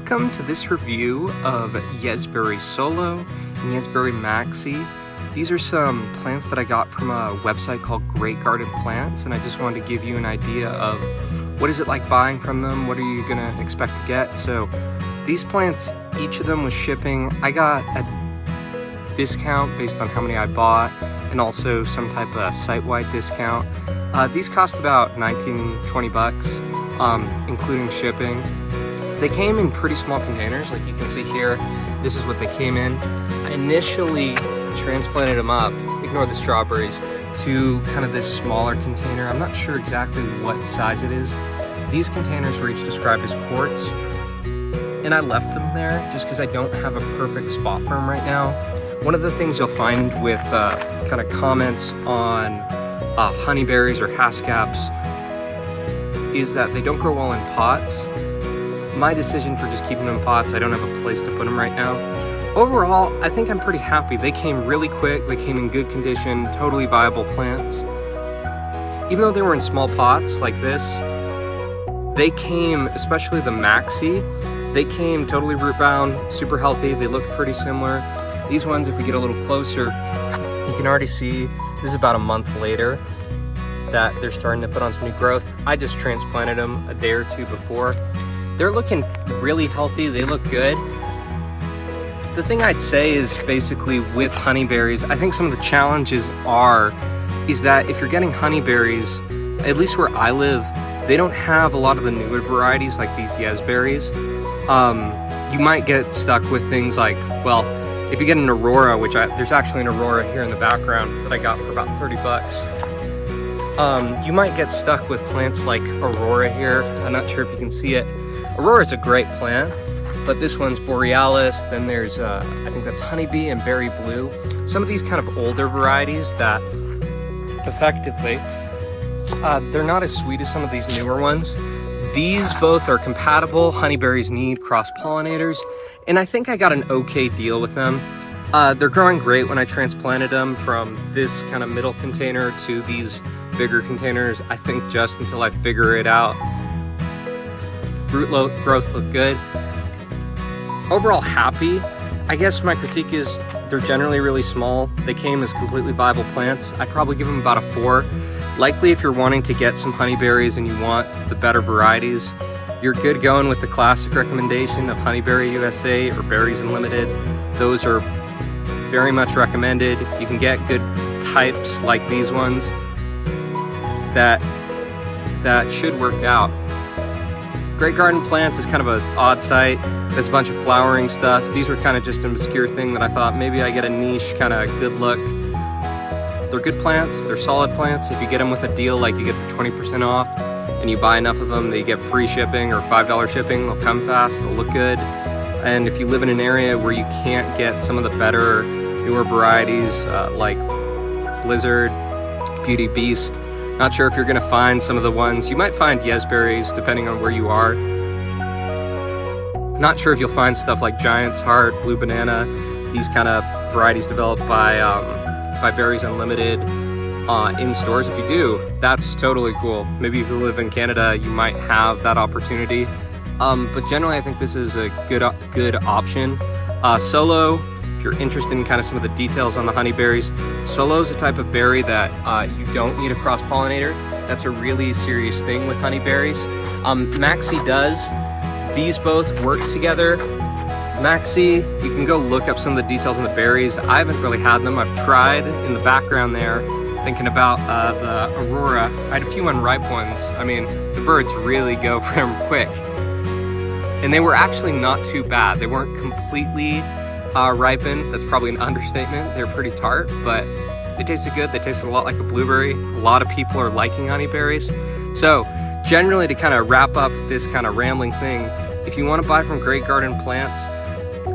Welcome to this review of Honeyberry Solo and Honeyberry Maxi. These are some plants that I got from a website called Great Garden Plants, and I just wanted to give you an idea of what is it like buying from them, what are you gonna expect to get. So these plants, each of them was shipping. I got a discount based on how many I bought and also some type of site-wide discount. These cost about $19-20 bucks, including shipping. They came in pretty small containers, like you can see here. This is what they came in. I initially transplanted them up, ignore the strawberries, to kind of this smaller container. I'm not sure exactly what size it is. These containers were each described as quartz, and I left them there just because I don't have a perfect spot for them right now. One of the things you'll find with kind of comments on honeyberries or haskaps is that they don't grow well in pots. My decision for just keeping them in pots, I don't have a place to put them right now. Overall, I think I'm pretty happy. They came really quick, they came in good condition, totally viable plants. Even though they were in small pots like this, they came, especially the Maxi, they came totally root bound, super healthy. They look pretty similar. These ones, if we get a little closer, you can already see this is about a month later that they're starting to put on some new growth. I just transplanted them a day or two before. They're looking really healthy, they look good. The thing I'd say is basically with honeyberries, I think some of the challenges is that if you're getting honeyberries, at least where I live, they don't have a lot of the newer varieties like these Honeyberries. You might get stuck with things like, well, if you get an Aurora, which there's actually an Aurora here in the background that I got for about 30 bucks. You might get stuck with plants like Aurora here. I'm not sure if you can see it. Aurora is a great plant, but this one's Borealis. Then there's, I think that's Honeybee and Berry Blue. Some of these kind of older varieties that effectively, they're not as sweet as some of these newer ones. These both are compatible. Honeyberries need cross-pollinators, and I think I got an okay deal with them. They're growing great when I transplanted them from this kind of middle container to these bigger containers. I think just until I figure it out. Root growth look good. Overall happy. I guess my critique is they're generally really small. They came as completely viable plants. I'd probably give them about a 4. Likely if you're wanting to get some honeyberries and you want the better varieties, you're good going with the classic recommendation of Honeyberry USA or Berries Unlimited. Those are very much recommended. You can get good types like these ones that should work out. Great Garden Plants is kind of an odd site. There's a bunch of flowering stuff. These were kind of just an obscure thing that I thought maybe I get a niche kind of good look. They're good plants, they're solid plants. If you get them with a deal like you get the 20% off and you buy enough of them that you get free shipping or $5 shipping, they'll come fast, they'll look good. And if you live in an area where you can't get some of the better, newer varieties like Blizzard, Beauty Beast, not sure if you're gonna find some of the ones. You might find Honeyberries depending on where you are. Not sure if you'll find stuff like Giant's Heart, Blue Banana, these kind of varieties developed by Berries Unlimited in stores. If you do, that's totally cool. Maybe if you live in Canada, you might have that opportunity. But generally, I think this is a good option. Solo, if you're interested in kind of some of the details on the honeyberries, Solo is a type of berry that you don't need a cross-pollinator. That's a really serious thing with honeyberries. Maxi does. These both work together. Maxi, you can go look up some of the details on the berries. I haven't really had them. I've tried in the background there, thinking about the Aurora. I had a few unripe ones. I mean, the birds really go for them quick. And they were actually not too bad. They weren't completely ripened. That's probably an understatement. They're pretty tart, but they tasted good. They tasted a lot like a blueberry. A lot of people are liking honeyberries. So generally, to kind of wrap up this kind of rambling thing, if you want to buy from Great Garden Plants,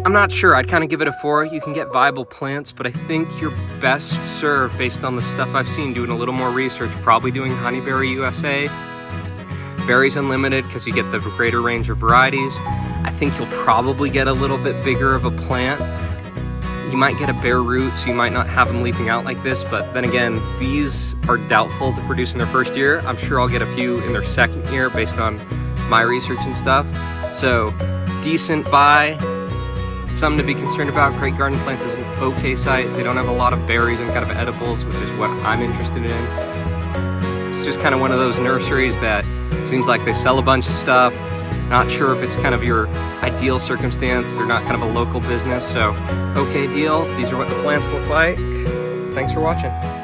I'm not sure. I'd kind of give it a 4. You can get viable plants, but I think you're best served based on the stuff I've seen, doing a little more research, probably doing Honeyberry USA, Berries Unlimited, because you get the greater range of varieties. I think you'll probably get a little bit bigger of a plant. You might get a bare root, so you might not have them leafing out like this, but then again, these are doubtful to produce in their first year. I'm sure I'll get a few in their second year based on my research and stuff. So decent buy. Something to be concerned about. Great Garden Plants is an okay site. They don't have a lot of berries and kind of edibles, which is what I'm interested in. It's just kind of one of those nurseries that seems like they sell a bunch of stuff. Not sure if it's kind of your ideal circumstance. They're not kind of a local business, so okay deal. These are what the plants look like. Thanks for watching.